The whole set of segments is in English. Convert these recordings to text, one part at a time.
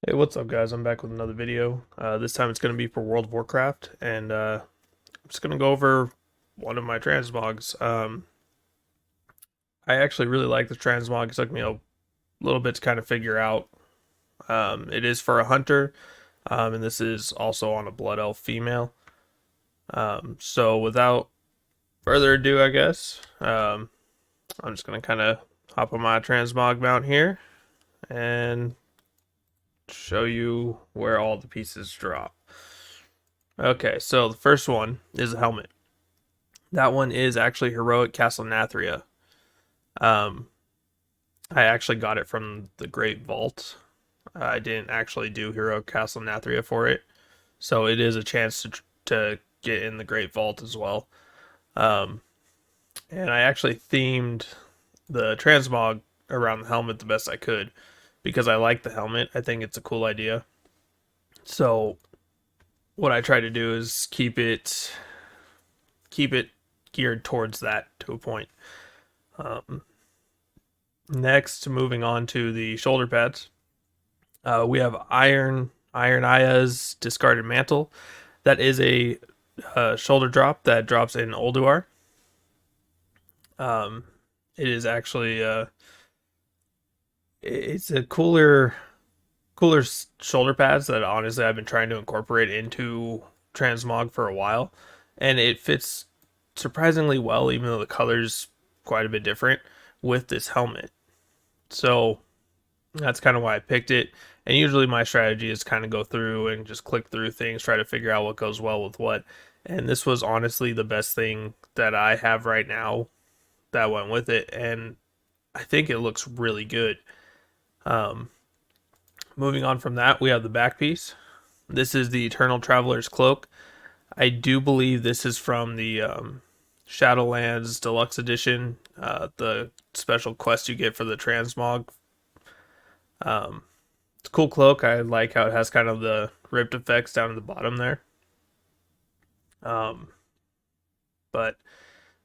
Hey, what's up, guys? I'm back with another video. This time it's going to be for World of Warcraft, and I'm just going to go over one of my transmogs. I actually really like the transmog. It took me a little bit to kind of figure out. It is for a hunter, and this is also on a Blood Elf female. So without further ado, I guess, I'm just going to kind of hop on my transmog mount here and show you where all the pieces drop. Okay, so the first one is a helmet. That one is actually Heroic Castle Nathria. Um, I actually got it from the Great Vault. I didn't actually do Heroic Castle Nathria for it, so it is a chance to get in the Great Vault as well. Um, and I actually themed the transmog around the helmet the best I could because I like the helmet. I think it's a cool idea. So what I try to do is keep it geared towards that to a point. Um, Next, moving on to the shoulder pads, we have Iron Aya's Discarded Mantle. That is a shoulder drop that drops in Ulduar. Um, it is actually it's a cooler shoulder pads that honestly I've been trying to incorporate into transmog for a while, and it fits surprisingly well, even though the color's quite a bit different with this helmet. So that's kind of why I picked it. And usually my strategy is kind of go through and just click through things, try to figure out what goes well with what. And this was honestly the best thing that I have right now that went with it. And I think it looks really good. Um, Moving on from that, we have the back piece. This is the Eternal Traveler's Cloak. I do believe this is from the Shadowlands Deluxe Edition, the special quest you get for the transmog. It's a cool cloak. I like how it has kind of the ripped effects down at the bottom there. Um, but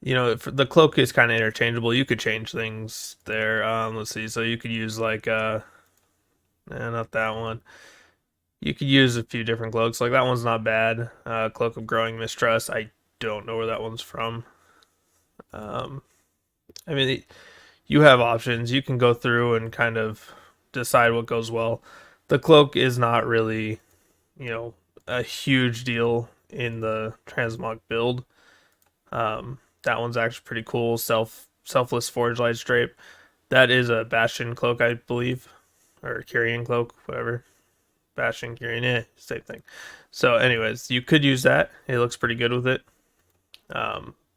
the cloak is kind of interchangeable. You could change things there. Let's see. So you could use like not that one. You could use a few different cloaks. Like that one's not bad. Cloak of Growing Mistrust. I don't know where that one's from. Um, I mean, you have options. You can go through and kind of decide what goes well. The cloak is not really, a huge deal in the transmog build. That one's actually pretty cool. Selfless Forge Light Drape. That is a Bastion cloak, I believe, or Kyrian cloak, whatever. Bastion, Kyrian, same thing. So, anyways, you could use that. It looks pretty good with it.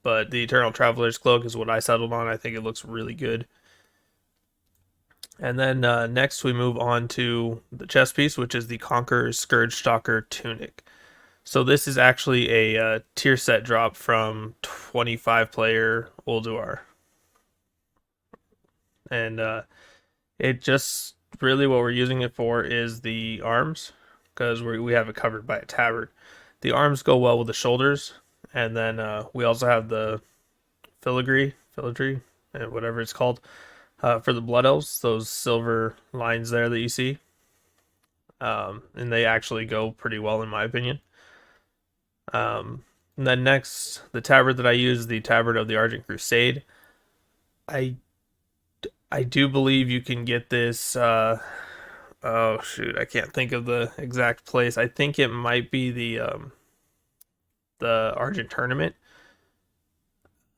But the Eternal Traveler's Cloak is what I settled on. I think it looks really good. And then next we move on to the chest piece, which is the Conqueror's Scourge Stalker Tunic. So this is actually a tier set drop from 25 player Ulduar. And it just really what we're using it for is the arms, because we have it covered by a tabard. The arms go well with the shoulders, and then we also have the filigree, and whatever it's called, for the blood elves. Those silver lines there that you see, and they actually go pretty well in my opinion. And then next, the tabard that I use is the tabard of the Argent Crusade. I I do believe you can get this. Oh shoot, I can't think of the exact place. I think it might be the Argent Tournament.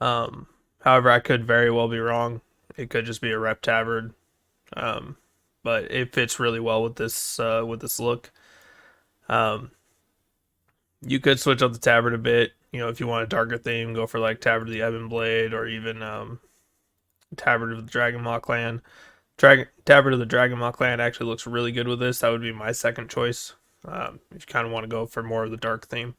However, I could very well be wrong. It could just be a rep tabard. Um, but it fits really well with this look. Um, you could switch up the tabard a bit. If you want a darker theme, go for like Tabard of the Ebon Blade or even Tabard of the Dragon Maw Clan. Tabard of the Dragon Maw Clan actually looks really good with this. That would be my second choice if you kind of want to go for more of the dark theme.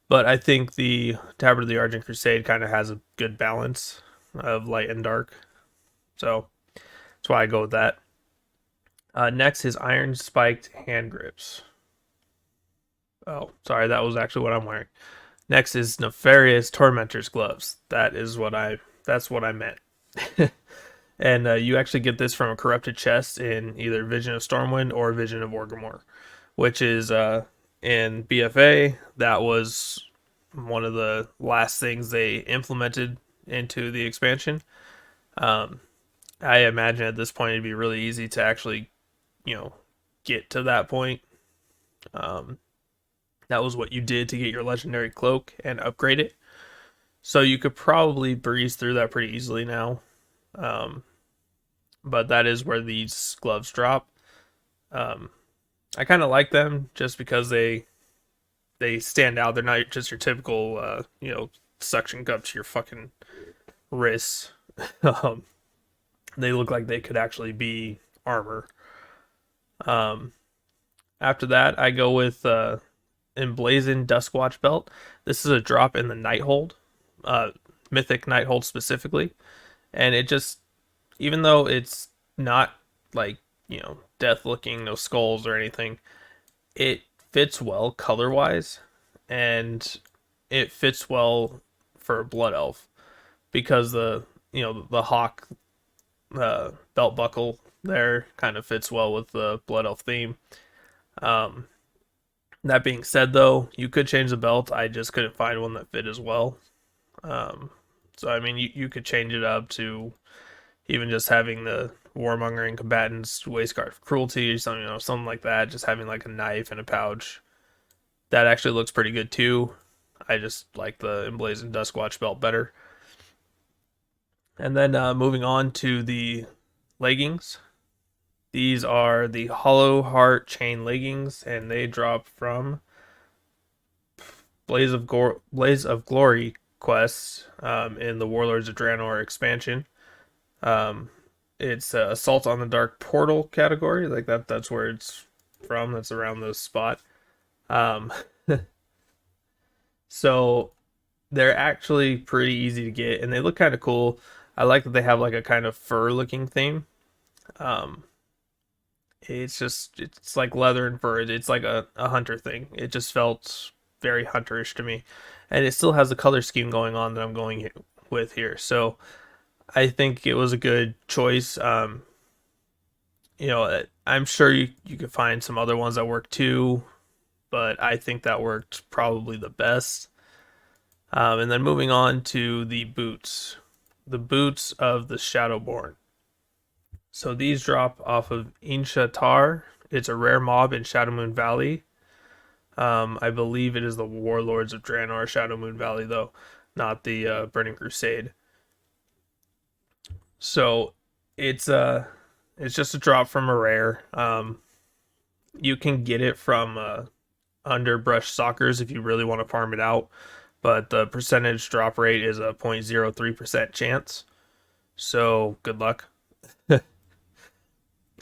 But I think the Tabard of the Argent Crusade kind of has a good balance of light and dark. So that's why I go with that. Next is Iron Spiked Hand Grips. Oh, sorry, that was actually what I'm wearing. Next is Nefarious Tormentors Gloves. That's what I meant. And you actually get this from a corrupted chest in either Vision of Stormwind or Vision of Orgrimmar, which is in BFA. That was one of the last things they implemented into the expansion. Um, I imagine at this point it'd be really easy to actually, get to that point. Um, that was what you did to get your legendary cloak and upgrade it. So you could probably breeze through that pretty easily now. Um, but that is where these gloves drop. Um, I kind of like them just because they stand out. They're not just your typical suction cup to your fucking wrists. um, they look like they could actually be armor. Um, After that, I go with Emblazoned Duskwatch belt. This is a drop in the Nighthold, uh, Mythic Nighthold specifically, and it just, even though it's not like death looking, no skulls or anything, it fits well color wise, and it fits well for a blood elf because the hawk belt buckle there kind of fits well with the blood elf theme. Um, that being said, though, you could change the belt. I just couldn't find one that fit as well. Um, so I mean, you could change it up to even just having the warmongering combatants waistguard for cruelty or something, something like that. Just having like a knife and a pouch. That actually looks pretty good too. I just like the Emblazoned Duskwatch belt better. And then moving on to the leggings. These are the Hollow Heart chain leggings, and they drop from Blaze of Glory quests in the Warlords of Draenor expansion. Um, it's Assault on the Dark Portal category, like that. That's where it's from. That's around the spot. Um, so they're actually pretty easy to get, and they look kind of cool. I like that they have like a kind of fur-looking theme. Um, it's like leather and fur. It's like a hunter thing. It just felt very hunterish to me, and it still has the color scheme going on that I'm going with here. So I think it was a good choice. I'm sure you could find some other ones that work too, but I think that worked probably the best. And then moving on to the boots of the Shadowborn. So these drop off of Insha Tar. It's a rare mob in Shadowmoon Valley. I believe it is the Warlords of Draenor Shadowmoon Valley, though, not the Burning Crusade. So it's just a drop from a rare. You can get it from Underbrush Sockers if you really want to farm it out, but the percentage drop rate is a 0.03% chance. So good luck.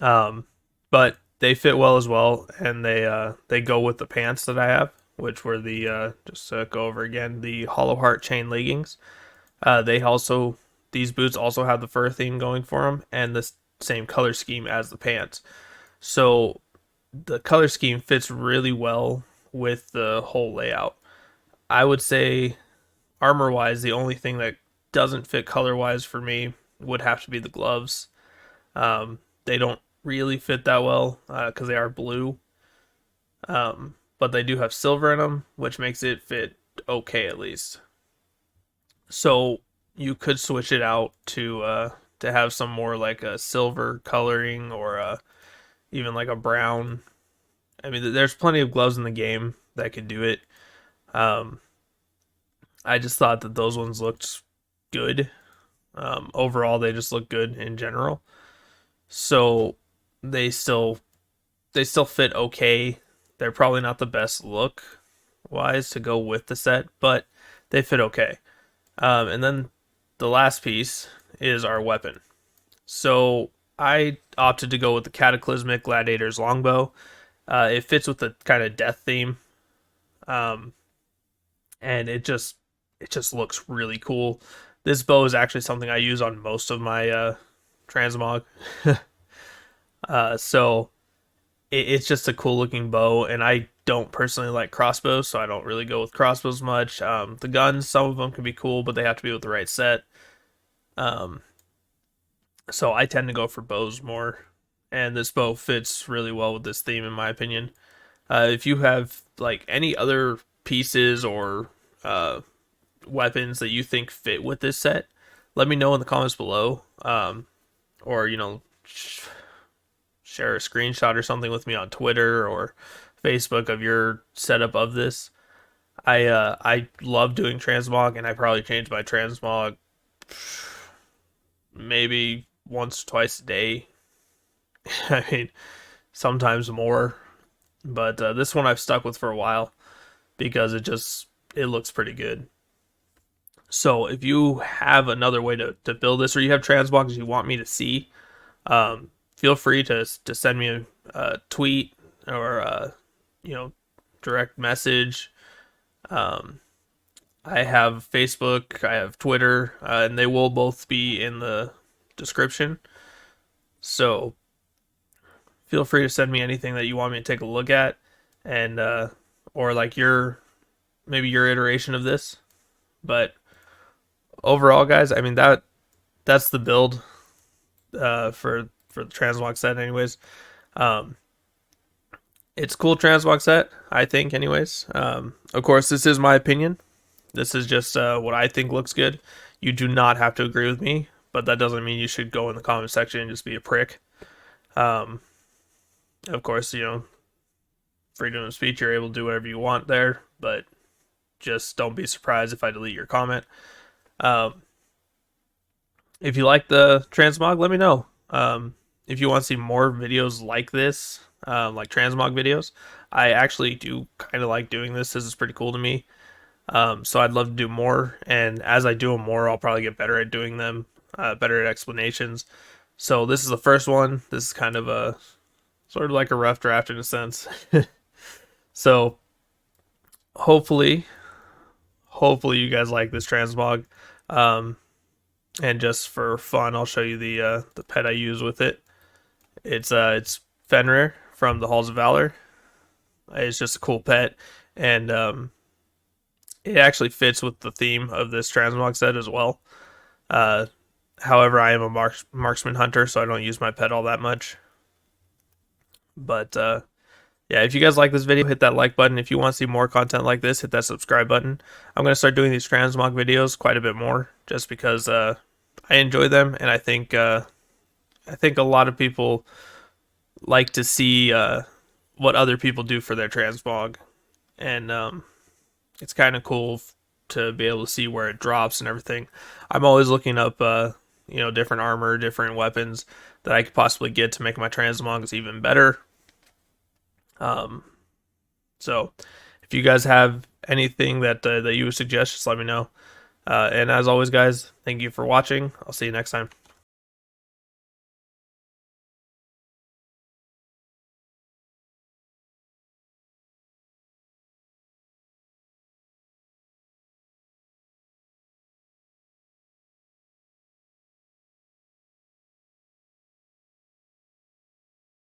But they fit well as well, and they go with the pants that I have, which were the just to go over again, the Hollow Heart chain leggings. These boots also have the fur theme going for them and the same color scheme as the pants. So the color scheme fits really well with the whole layout. I would say armor wise, the only thing that doesn't fit color wise for me would have to be the gloves. They don't really fit that well because they are blue, but they do have silver in them, which makes it fit okay at least. So you could switch it out to have some more like a silver coloring or even like a brown. I mean, there's plenty of gloves in the game that could do it. Um, I just thought that those ones looked good. Overall, they just look good in general. So they still fit okay. They're probably not the best look wise to go with the set, but they fit okay. And then the last piece is our weapon. So I opted to go with the Cataclysmic Gladiator's Longbow. It fits with the kind of death theme, um, and it just looks really cool. This bow is actually something I use on most of my transmog. So it's just a cool looking bow, and I don't personally like crossbows, so I don't really go with crossbows much. The guns, some of them can be cool, but they have to be with the right set. Um, So I tend to go for bows more, and this bow fits really well with this theme, in my opinion. If you have like any other pieces or weapons that you think fit with this set, let me know in the comments below. Or share a screenshot or something with me on Twitter or Facebook of your setup of this. I love doing transmog, and I probably change my transmog maybe once twice a day. I mean, sometimes more, but this one I've stuck with for a while because it looks pretty good. So if you have another way to build this, or you have transmogs you want me to see, feel free to send me a tweet or direct message. I have Facebook, I have Twitter, and they will both be in the description. So feel free to send me anything that you want me to take a look at, and or like maybe your iteration of this. But overall, guys, I mean that's the build for the transmog set, anyways. It's a cool transmog set, I think, anyways. Of course, this is my opinion. This is just what I think looks good. You do not have to agree with me, but that doesn't mean you should go in the comment section and just be a prick. Of course, freedom of speech, you're able to do whatever you want there, but just don't be surprised if I delete your comment. If you like the transmog, let me know. If you want to see more videos like this, like transmog videos, I actually do kind of like doing this. This is pretty cool to me. So I'd love to do more, and as I do them more, I'll probably get better at doing them, better at explanations. So this is the first one. This is kind of a sort of like a rough draft in a sense. So hopefully you guys like this transmog. And just for fun, I'll show you the pet I use with it. It's Fenrir from the Halls of Valor. It's just a cool pet, and it actually fits with the theme of this transmog set as well. However, I am a marksman hunter, so I don't use my pet all that much. But yeah, if you guys like this video, hit that like button. If you want to see more content like this, hit that subscribe button. I'm going to start doing these transmog videos quite a bit more, just because I enjoy them, and I think a lot of people like to see what other people do for their transmog, and it's kind of cool to be able to see where it drops and everything. I'm always looking up different armor, different weapons that I could possibly get to make my transmogs even better. So if you guys have anything that you would suggest, just let me know. And as always, guys, thank you for watching. I'll see you next time.